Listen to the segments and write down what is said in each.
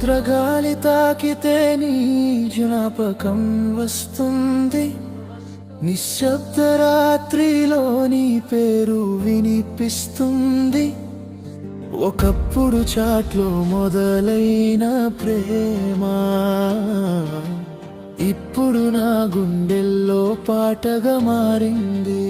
సముద్ర గాలి తాకితే నీ జ్ఞాపకం వస్తుంది. నిశ్శబ్ద రాత్రిలో నీ పేరు వినిపిస్తుంది. ఒకప్పుడు చాట్లో మొదలైన ప్రేమ ఇప్పుడు నా గుండెల్లో పాటగా మారింది.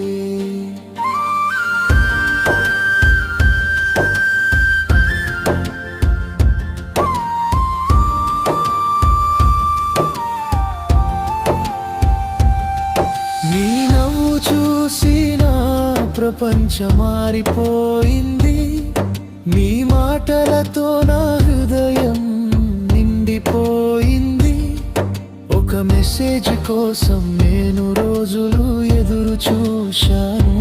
నీ నవ్వు చూసి నా ప్రపంచం మారిపోయింది. నీ మాటలతో నా హృదయం నిండిపోయింది. ఒక మెసేజ్ కోసం నేను రోజులు ఎదురు చూశాను.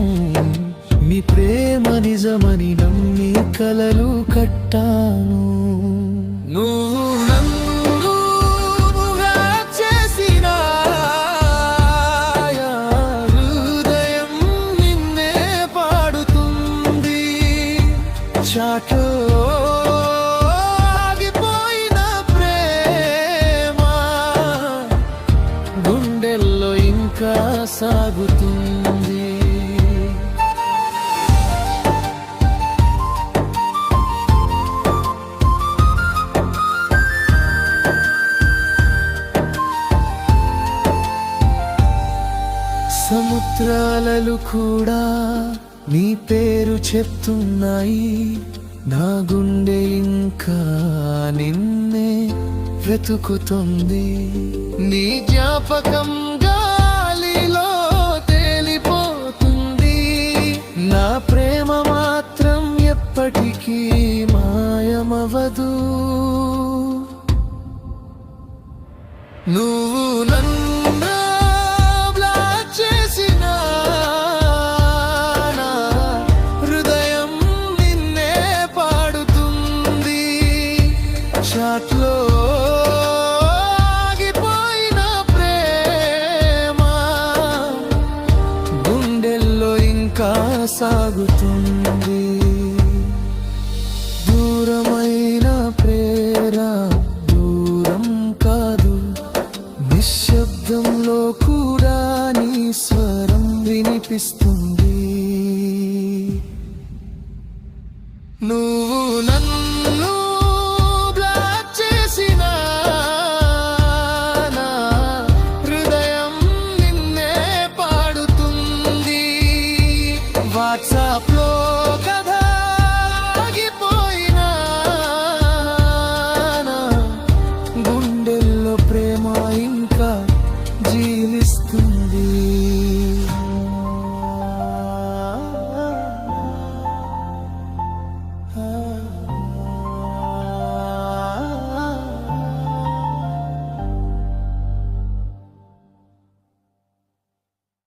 నీ ప్రేమ నిజమని నమ్మి కలలు కట్టాను. నువ్వు నన్నుగా చేసిన హృదయం నిన్నే పాడుతుంది. చాటు ఆగిపోయిన ప్రేమ గుండెల్లో ఇంకా సాగుతుంది. సముద్రాలలు కూడా నీ పేరు చెప్తున్నాయి. నా గుండె ఇంకా నిన్నే వెతుకుతుంది. నీ జ్ఞాపకం గాలిలో తేలిపోతుంది. నా ప్రేమ మాత్రం ఎప్పటికీ మాయమవదు. నువ్వు నన్ను చాట్లో ఆగిపోయిన ప్రేమ గుండెల్లో ఇంకా సాగుతుంది. దూరమైన ప్రేమ దూరం కాదు. నిశ్శబ్దంలో కూడా నీ స్వరం వినిపిస్తుంది. నువ్వు